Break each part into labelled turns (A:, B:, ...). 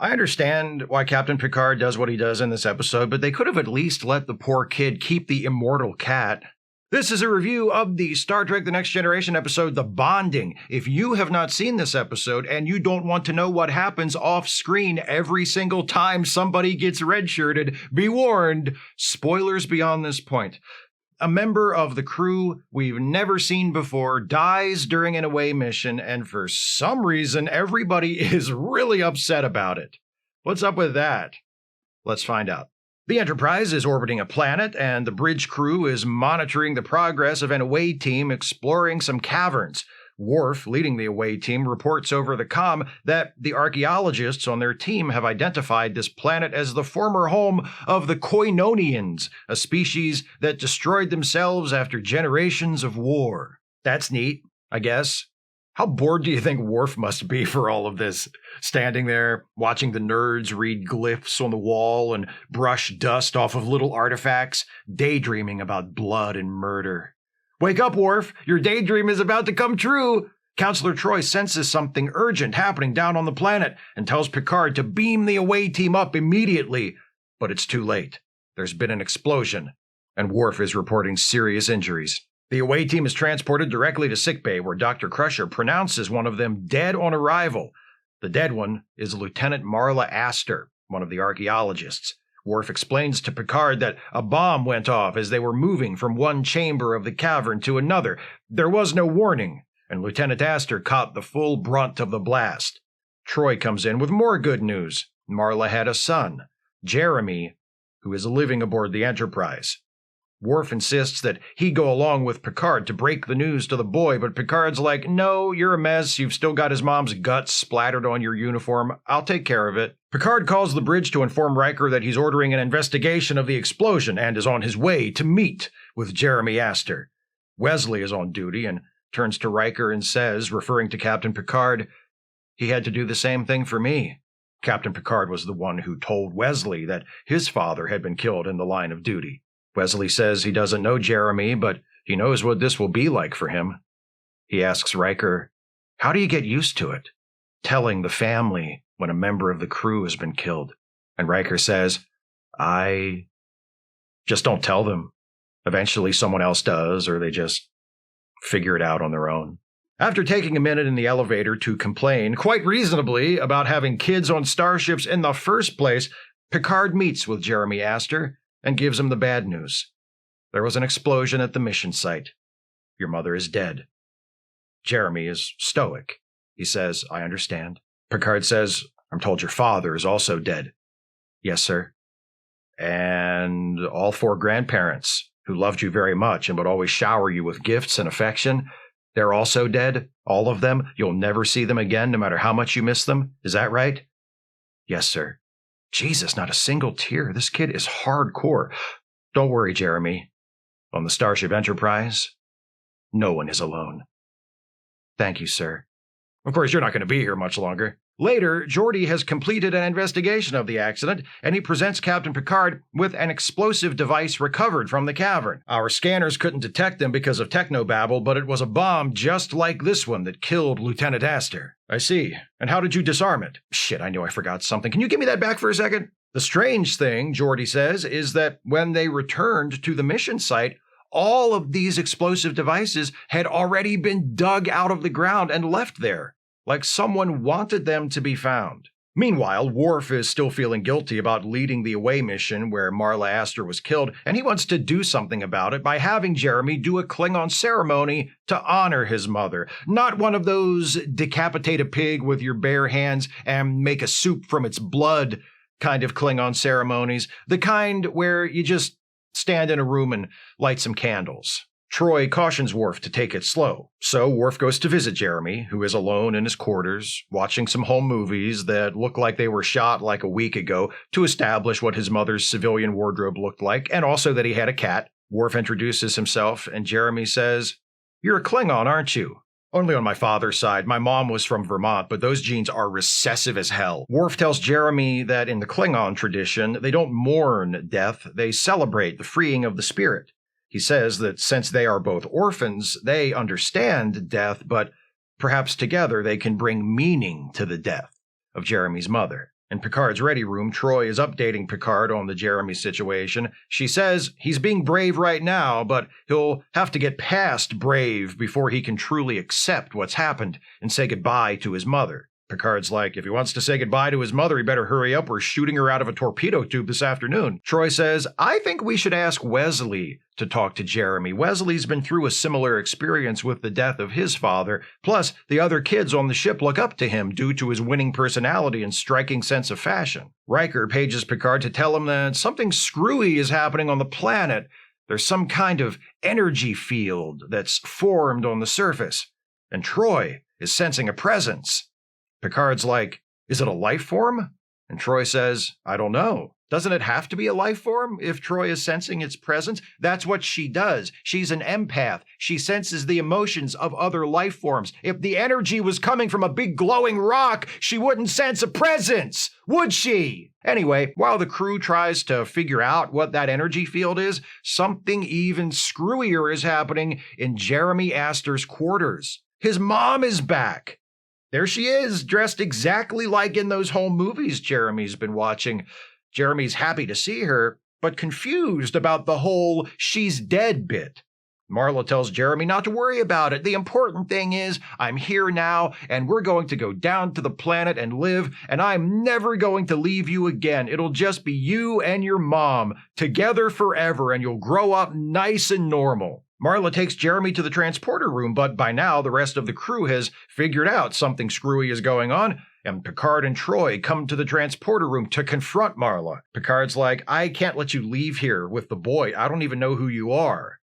A: I understand why Captain Picard does what he does in this episode, but they could have at least let the poor kid keep the immortal cat. This is a review of the Star Trek The Next Generation episode, The Bonding. If you have not seen this episode and you don't want to know what happens off screen every single time somebody gets redshirted, be warned, spoilers beyond this point. A member of the crew we've never seen before dies during an away mission, and for some reason, everybody is really upset about it. What's up with that? Let's find out. The Enterprise is orbiting a planet, and the bridge crew is monitoring the progress of an away team exploring some caverns. Worf, leading the away team, reports over the comm that the archaeologists on their team have identified this planet as the former home of the Koinonians, a species that destroyed themselves after generations of war. That's neat, I guess. How bored do you think Worf must be for all of this? Standing there, watching the nerds read glyphs on the wall and brush dust off of little artifacts, daydreaming about blood and murder. Wake up, Worf! Your daydream is about to come true! Counselor Troi senses something urgent happening down on the planet and tells Picard to beam the away team up immediately. But it's too late. There's been an explosion, and Worf is reporting serious injuries. The away team is transported directly to sickbay, where Dr. Crusher pronounces one of them dead on arrival. The dead one is Lieutenant Marla Astor, one of the archaeologists. Worf explains to Picard that a bomb went off as they were moving from one chamber of the cavern to another. There was no warning, and Lieutenant Astor caught the full brunt of the blast. Troi comes in with more good news. Marla had a son, Jeremy, who is living aboard the Enterprise. Worf insists that he go along with Picard to break the news to the boy, but Picard's like, "No, you're a mess. You've still got his mom's guts splattered on your uniform. I'll take care of it." Picard calls the bridge to inform Riker that he's ordering an investigation of the explosion and is on his way to meet with Jeremy Astor. Wesley is on duty and turns to Riker and says, referring to Captain Picard, "He had to do the same thing for me." Captain Picard was the one who told Wesley that his father had been killed in the line of duty. Wesley says he doesn't know Jeremy, but he knows what this will be like for him. He asks Riker, "How do you get used to it? Telling the family when a member of the crew has been killed." And Riker says, "I just don't tell them. Eventually someone else does, or they just figure it out on their own." After taking a minute in the elevator to complain, quite reasonably, about having kids on starships in the first place, Picard meets with Jeremy Astor and gives him the bad news. There was an explosion at the mission site. Your mother is dead. Jeremy is stoic. He says, "I understand." Picard says, "I'm told your father is also dead." "Yes, sir." "And all 4 grandparents who loved you very much and would always shower you with gifts and affection, they're also dead? All of them? You'll never see them again, no matter how much you miss them? Is that right?" "Yes, sir." Jesus, not a single tear. This kid is hardcore. "Don't worry, Jeremy. On the Starship Enterprise, no one is alone." "Thank you, sir." Of course, you're not going to be here much longer. Later, Geordi has completed an investigation of the accident, and he presents Captain Picard with an explosive device recovered from the cavern. "Our scanners couldn't detect them because of technobabble, but it was a bomb just like this one that killed Lieutenant Astor." "I see. And how did you disarm it?" "Shit, I knew I forgot something. Can you give me that back for a second?" The strange thing, Geordi says, is that when they returned to the mission site, all of these explosive devices had already been dug out of the ground and left there, like someone wanted them to be found. Meanwhile, Worf is still feeling guilty about leading the away mission where Marla Astor was killed, and he wants to do something about it by having Jeremy do a Klingon ceremony to honor his mother. Not one of those decapitate a pig with your bare hands and make a soup from its blood kind of Klingon ceremonies, the kind where you just stand in a room and light some candles. Troi cautions Worf to take it slow, so Worf goes to visit Jeremy, who is alone in his quarters, watching some home movies that look like they were shot like a week ago to establish what his mother's civilian wardrobe looked like, and also that he had a cat. Worf introduces himself, and Jeremy says, "You're a Klingon, aren't you?" "Only on my father's side. My mom was from Vermont, but those genes are recessive as hell." Worf tells Jeremy that in the Klingon tradition, they don't mourn death, they celebrate the freeing of the spirit. He says that since they are both orphans, they understand death, but perhaps together they can bring meaning to the death of Jeremy's mother. In Picard's ready room, Troy is updating Picard on the Jeremy situation. She says he's being brave right now, but he'll have to get past brave before he can truly accept what's happened and say goodbye to his mother. Picard's like, if he wants to say goodbye to his mother, he better hurry up. We're shooting her out of a torpedo tube this afternoon. Troy says, I think we should ask Wesley to talk to Jeremy. Wesley's been through a similar experience with the death of his father. Plus, the other kids on the ship look up to him due to his winning personality and striking sense of fashion. Riker pages Picard to tell him that something screwy is happening on the planet. There's some kind of energy field that's formed on the surface, and Troy is sensing a presence. Picard's like, is it a life form? And Troy says, I don't know. Doesn't it have to be a life form if Troy is sensing its presence? That's what she does. She's an empath. She senses the emotions of other life forms. If the energy was coming from a big glowing rock, she wouldn't sense a presence, would she? Anyway, while the crew tries to figure out what that energy field is, something even screwier is happening in Jeremy Astor's quarters. His mom is back. There she is, dressed exactly like in those home movies Jeremy's been watching. Jeremy's happy to see her, but confused about the whole she's dead bit. Marla tells Jeremy not to worry about it. The important thing is, I'm here now, and we're going to go down to the planet and live, and I'm never going to leave you again. It'll just be you and your mom, together forever, and you'll grow up nice and normal. Marla takes Jeremy to the transporter room, but by now the rest of the crew has figured out something screwy is going on, and Picard and Troy come to the transporter room to confront Marla. Picard's like, I can't let you leave here with the boy. I don't even know who you are.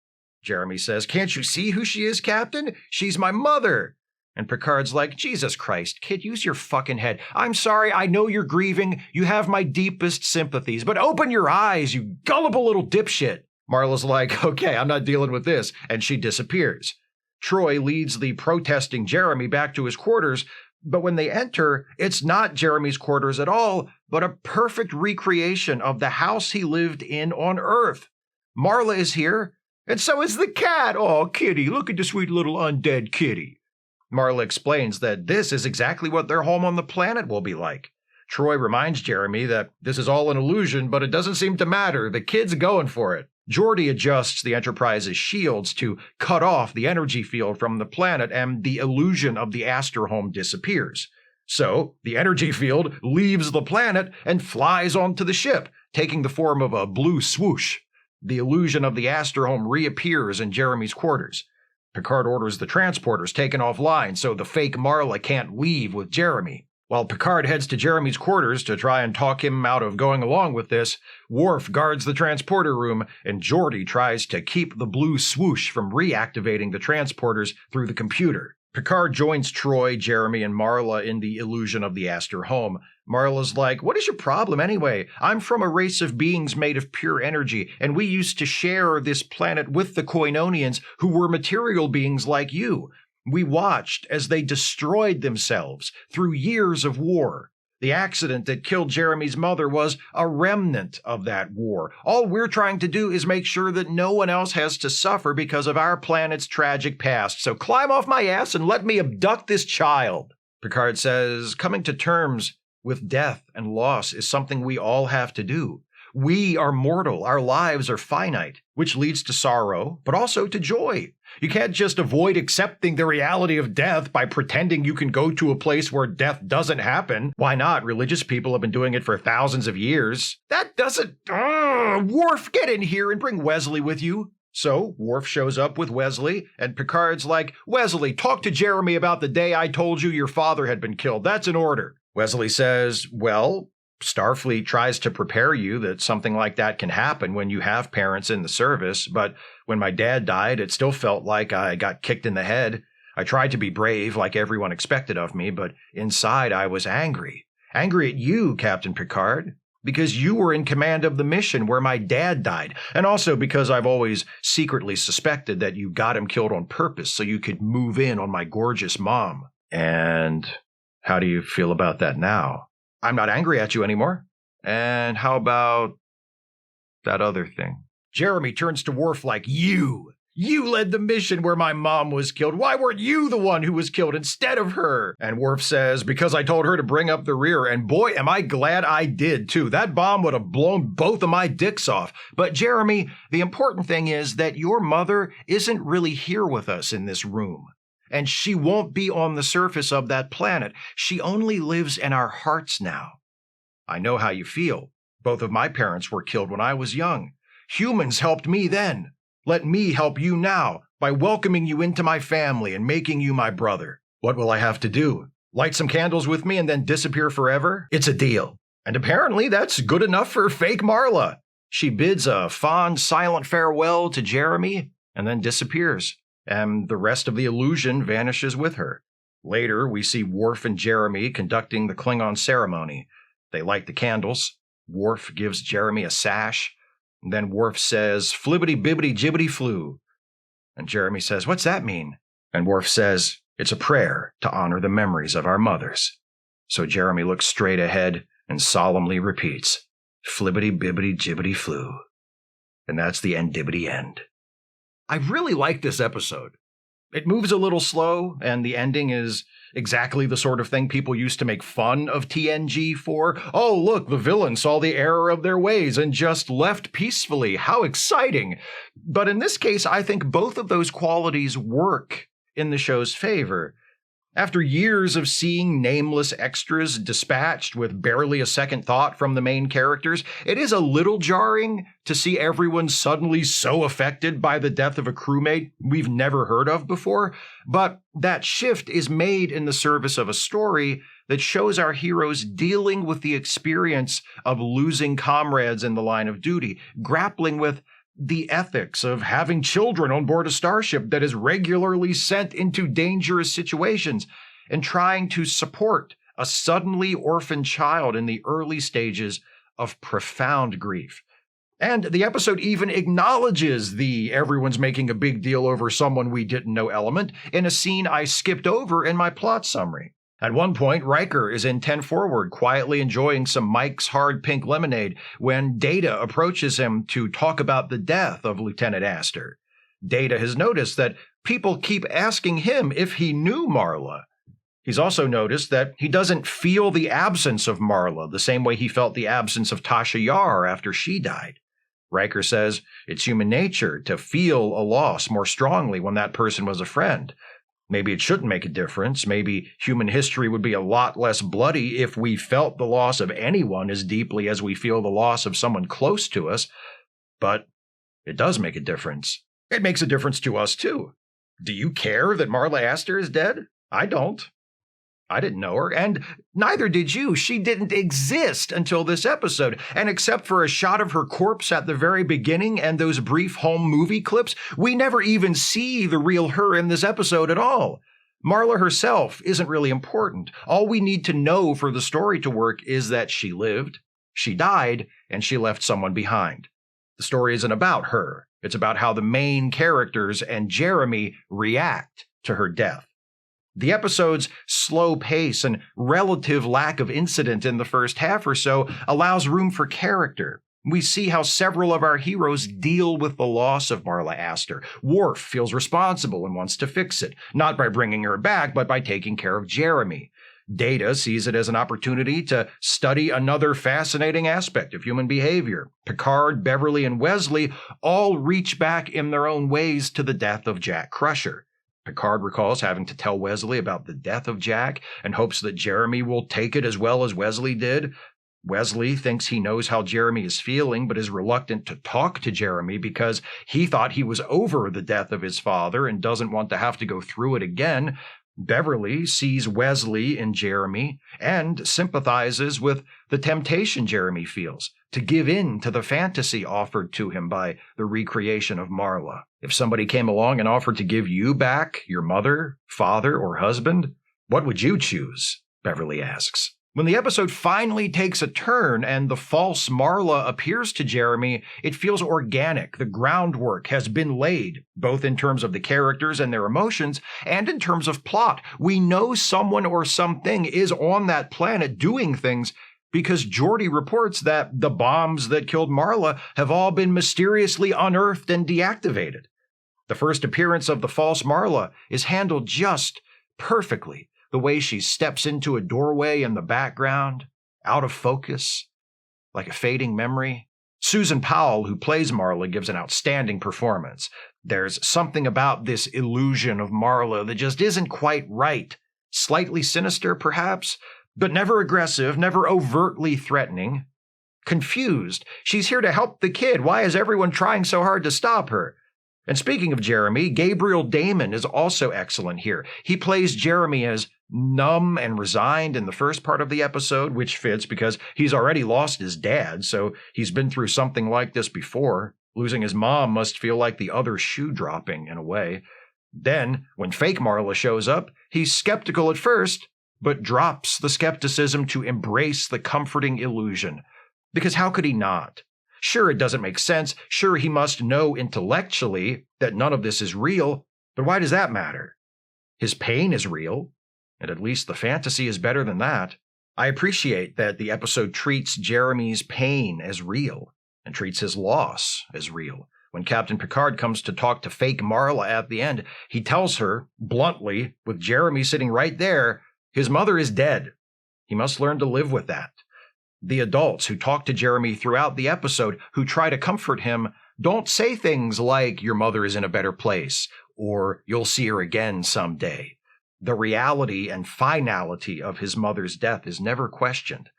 A: Jeremy says, can't you see who she is, Captain? She's my mother. And Picard's like, Jesus Christ, kid, use your fucking head. I'm sorry, I know you're grieving. You have my deepest sympathies, but open your eyes, you gullible little dipshit. Marla's like, okay, I'm not dealing with this, and she disappears. Troy leads the protesting Jeremy back to his quarters, but when they enter, it's not Jeremy's quarters at all, but a perfect recreation of the house he lived in on Earth. Marla is here, and so is the cat. Oh, kitty, look at the sweet little undead kitty. Marla explains that this is exactly what their home on the planet will be like. Troy reminds Jeremy that this is all an illusion, but it doesn't seem to matter. The kid's going for it. Geordi adjusts the Enterprise's shields to cut off the energy field from the planet, and the illusion of the Astor home disappears. So, the energy field leaves the planet and flies onto the ship, taking the form of a blue swoosh. The illusion of the Astor home reappears in Jeremy's quarters. Picard orders the transporters taken offline so the fake Marla can't leave with Jeremy. While Picard heads to Jeremy's quarters to try and talk him out of going along with this, Worf guards the transporter room, and Geordi tries to keep the blue swoosh from reactivating the transporters through the computer. Picard joins Troy, Jeremy, and Marla in the illusion of the Astor home. Marla's like, what is your problem anyway? I'm from a race of beings made of pure energy, and we used to share this planet with the Koinonians, who were material beings like you. We watched as they destroyed themselves through years of war. The accident that killed Jeremy's mother was a remnant of that war. All we're trying to do is make sure that no one else has to suffer because of our planet's tragic past. So climb off my ass and let me abduct this child. Picard says, coming to terms with death and loss is something we all have to do. We are mortal. Our lives are finite, which leads to sorrow, but also to joy. You can't just avoid accepting the reality of death by pretending you can go to a place where death doesn't happen. Why not? Religious people have been doing it for thousands of years. That doesn't... Worf, get in here and bring Wesley with you. So Worf shows up with Wesley, and Picard's like, Wesley, talk to Jeremy about the day I told you your father had been killed. That's an order. Wesley says, well, Starfleet tries to prepare you that something like that can happen when you have parents in the service, but when my dad died, it still felt like I got kicked in the head. I tried to be brave like everyone expected of me, but inside I was angry. Angry at you, Captain Picard, because you were in command of the mission where my dad died, and also because I've always secretly suspected that you got him killed on purpose so you could move in on my gorgeous mom. And how do you feel about that now? I'm not angry at you anymore. And how about that other thing? Jeremy turns to Worf like, you You led the mission where my mom was killed. Why weren't you the one who was killed instead of her? And Worf says, because I told her to bring up the rear. And boy, am I glad I did, too. That bomb would have blown both of my dicks off. But Jeremy, the important thing is that your mother isn't really here with us in this room. And she won't be on the surface of that planet. She only lives in our hearts now. I know how you feel. Both of my parents were killed when I was young. Humans helped me then. Let me help you now by welcoming you into my family and making you my brother. What will I have to do? Light some candles with me and then disappear forever? It's a deal. And apparently that's good enough for fake Marla. She bids a fond, silent farewell to Jeremy and then disappears. And the rest of the illusion vanishes with her. Later, we see Worf and Jeremy conducting the Klingon ceremony. They light the candles. Worf gives Jeremy a sash. And then Worf says, flibbity-bibbity-jibbity-flew. And Jeremy says, what's that mean? And Worf says, it's a prayer to honor the memories of our mothers. So Jeremy looks straight ahead and solemnly repeats, flibbity-bibbity-jibbity-flew. And that's the end-dibbity end. I really like this episode. It moves a little slow, and the ending is exactly the sort of thing people used to make fun of TNG for. Oh, look, the villain saw the error of their ways and just left peacefully. How exciting. But in this case, I think both of those qualities work in the show's favor. After years of seeing nameless extras dispatched with barely a second thought from the main characters, it is a little jarring to see everyone suddenly so affected by the death of a crewmate we've never heard of before. But that shift is made in the service of a story that shows our heroes dealing with the experience of losing comrades in the line of duty, grappling with the ethics of having children on board a starship that is regularly sent into dangerous situations, and trying to support a suddenly orphaned child in the early stages of profound grief. And the episode even acknowledges the everyone's making a big deal over someone we didn't know element in a scene I skipped over in my plot summary. At one point, Riker is in 10 forward, quietly enjoying some Mike's Hard Pink Lemonade when Data approaches him to talk about the death of Lieutenant Astor. Data has noticed that people keep asking him if he knew Marla. He's also noticed that he doesn't feel the absence of Marla the same way he felt the absence of Tasha Yar after she died. Riker says it's human nature to feel a loss more strongly when that person was a friend. Maybe it shouldn't make a difference. Maybe human history would be a lot less bloody if we felt the loss of anyone as deeply as we feel the loss of someone close to us. But it does make a difference. It makes a difference to us, too. Do you care that Marla Astor is dead? I don't. I didn't know her, and neither did you. She didn't exist until this episode, and except for a shot of her corpse at the very beginning and those brief home movie clips, we never even see the real her in this episode at all. Marla herself isn't really important. All we need to know for the story to work is that she lived, she died, and she left someone behind. The story isn't about her. It's about how the main characters and Jeremy react to her death. The episode's slow pace and relative lack of incident in the first half or so allows room for character. We see how several of our heroes deal with the loss of Marla Astor. Worf feels responsible and wants to fix it, not by bringing her back, but by taking care of Jeremy. Data sees it as an opportunity to study another fascinating aspect of human behavior. Picard, Beverly, and Wesley all reach back in their own ways to the death of Jack Crusher. Picard recalls having to tell Wesley about the death of Jack and hopes that Jeremy will take it as well as Wesley did. Wesley thinks he knows how Jeremy is feeling, but is reluctant to talk to Jeremy because he thought he was over the death of his father and doesn't want to have to go through it again. Beverly sees Wesley in Jeremy and sympathizes with the temptation Jeremy feels to give in to the fantasy offered to him by the recreation of Marla. If somebody came along and offered to give you back your mother, father, or husband, what would you choose? Beverly asks. When the episode finally takes a turn and the false Marla appears to Jeremy, it feels organic. The groundwork has been laid, both in terms of the characters and their emotions, and in terms of plot. We know someone or something is on that planet doing things because Geordi reports that the bombs that killed Marla have all been mysteriously unearthed and deactivated. The first appearance of the false Marla is handled just perfectly. The way she steps into a doorway in the background, out of focus, like a fading memory. Susan Powell, who plays Marla, gives an outstanding performance. There's something about this illusion of Marla that just isn't quite right. Slightly sinister, perhaps, but never aggressive, never overtly threatening. Confused. She's here to help the kid. Why is everyone trying so hard to stop her? And speaking of Jeremy, Gabriel Damon is also excellent here. He plays Jeremy as numb and resigned in the first part of the episode, which fits because he's already lost his dad, so he's been through something like this before. Losing his mom must feel like the other shoe dropping in a way. Then, when fake Marla shows up, he's skeptical at first, but drops the skepticism to embrace the comforting illusion. Because how could he not? Sure, it doesn't make sense. Sure, he must know intellectually that none of this is real, but why does that matter? His pain is real, and at least the fantasy is better than that. I appreciate that the episode treats Jeremy's pain as real, and treats his loss as real. When Captain Picard comes to talk to fake Marla at the end, he tells her, bluntly, with Jeremy sitting right there, his mother is dead. He must learn to live with that. The adults who talk to Jeremy throughout the episode, who try to comfort him, don't say things like, your mother is in a better place, or you'll see her again someday. The reality and finality of his mother's death is never questioned.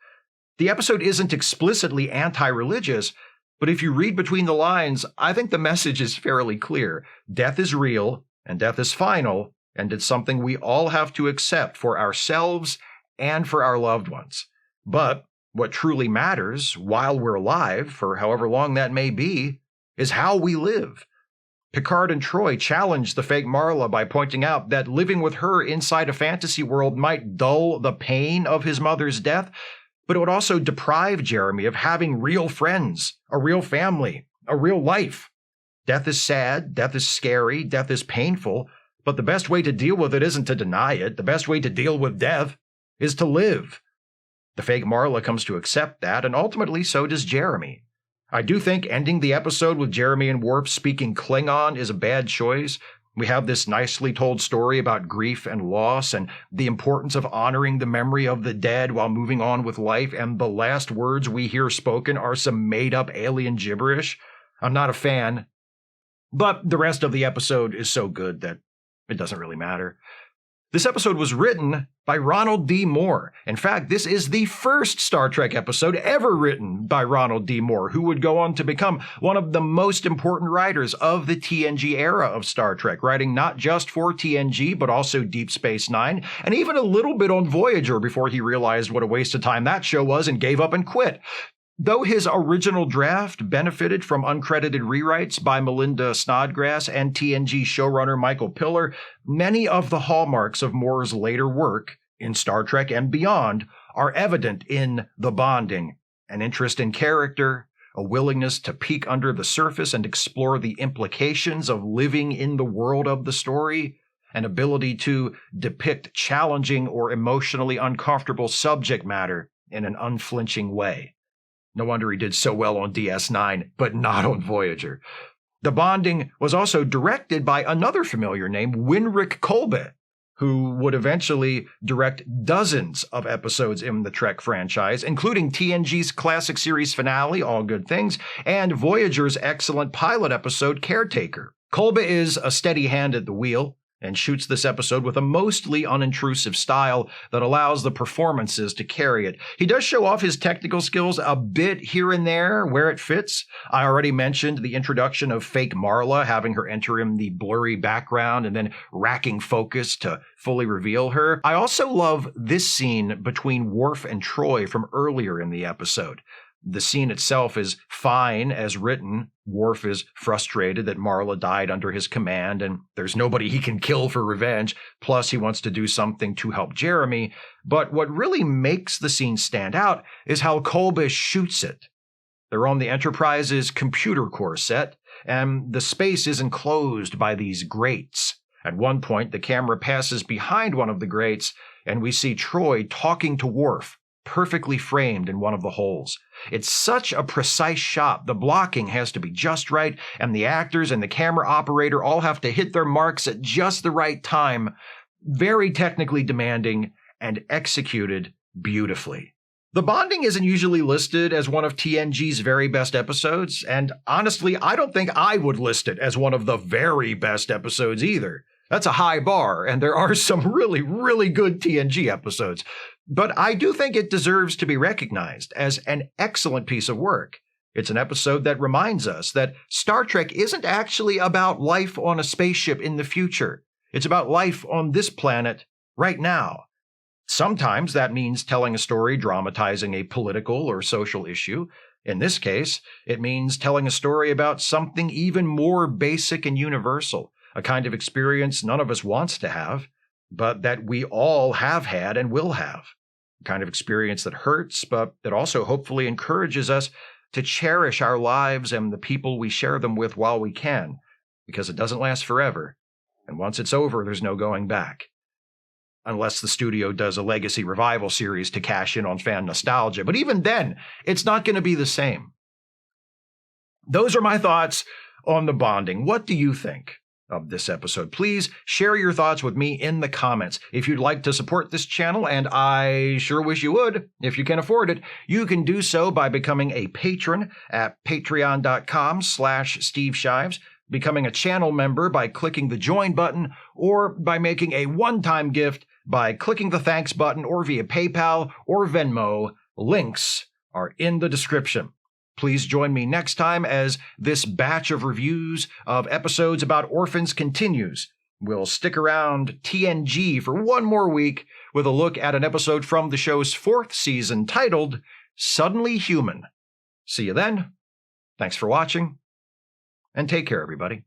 A: The episode isn't explicitly anti-religious, but if you read between the lines, I think the message is fairly clear. Death is real, and death is final, and it's something we all have to accept for ourselves and for our loved ones. But what truly matters while we're alive, for however long that may be, is how we live. Picard and Troy challenge the fake Marla by pointing out that living with her inside a fantasy world might dull the pain of his mother's death, but it would also deprive Jeremy of having real friends, a real family, a real life. Death is sad, death is scary, death is painful, but the best way to deal with it isn't to deny it. The best way to deal with death is to live. The fake Marla comes to accept that, and ultimately so does Jeremy. I do think ending the episode with Jeremy and Worf speaking Klingon is a bad choice. We have this nicely told story about grief and loss and the importance of honoring the memory of the dead while moving on with life, and the last words we hear spoken are some made-up alien gibberish. I'm not a fan, but the rest of the episode is so good that it doesn't really matter. This episode was written by Ronald D. Moore. In fact, this is the first Star Trek episode ever written by Ronald D. Moore, who would go on to become one of the most important writers of the TNG era of Star Trek, writing not just for TNG, but also Deep Space Nine, and even a little bit on Voyager before he realized what a waste of time that show was and gave up and quit. Though his original draft benefited from uncredited rewrites by Melinda Snodgrass and TNG showrunner Michael Piller, many of the hallmarks of Moore's later work in Star Trek and beyond are evident in the bonding, an interest in character, a willingness to peek under the surface and explore the implications of living in the world of the story, an ability to depict challenging or emotionally uncomfortable subject matter in an unflinching way. No wonder he did so well on DS9, but not on Voyager. The bonding was also directed by another familiar name, Winrick Kolbe, who would eventually direct dozens of episodes in the Trek franchise, including TNG's classic series finale, All Good Things, and Voyager's excellent pilot episode, Caretaker. Kolbe is a steady hand at the wheel, and shoots this episode with a mostly unintrusive style that allows the performances to carry it. He does show off his technical skills a bit here and there where it fits. I already mentioned the introduction of fake Marla, having her enter in the blurry background and then racking focus to fully reveal her. I also love this scene between Worf and Troy from earlier in the episode. The scene itself is fine as written. Worf is frustrated that Marla died under his command and there's nobody he can kill for revenge. Plus, he wants to do something to help Jeremy. But what really makes the scene stand out is how Kolbe shoots it. They're on the Enterprise's computer core set, and the space is enclosed by these grates. At one point, the camera passes behind one of the grates, and we see Troy talking to Worf, perfectly framed in one of the holes. It's such a precise shot. The blocking has to be just right, and the actors and the camera operator all have to hit their marks at just the right time. Very technically demanding and executed beautifully. The Bonding isn't usually listed as one of TNG's very best episodes, and honestly, I don't think I would list it as one of the very best episodes either. That's a high bar, and there are some really, really good TNG episodes. But I do think it deserves to be recognized as an excellent piece of work. It's an episode that reminds us that Star Trek isn't actually about life on a spaceship in the future. It's about life on this planet right now. Sometimes that means telling a story dramatizing a political or social issue. In this case, it means telling a story about something even more basic and universal, a kind of experience none of us wants to have, but that we all have had and will have. A kind of experience that hurts, but that also hopefully encourages us to cherish our lives and the people we share them with while we can, because it doesn't last forever, and once it's over, there's no going back. Unless the studio does a legacy revival series to cash in on fan nostalgia. But even then, it's not going to be the same. Those are my thoughts on The Bonding. What do you think of this episode? Please share your thoughts with me in the comments. If you'd like to support this channel, and I sure wish you would, if you can afford it, you can do so by becoming a patron at patreon.com/Steve Shives, becoming a channel member by clicking the join button, or by making a one-time gift by clicking the thanks button, or via PayPal or Venmo. Links are in the description. Please join me next time as this batch of reviews of episodes about Orphans continues. We'll stick around TNG for one more week with a look at an episode from the show's 4th season titled Suddenly Human. See you then. Thanks for watching, and take care, everybody.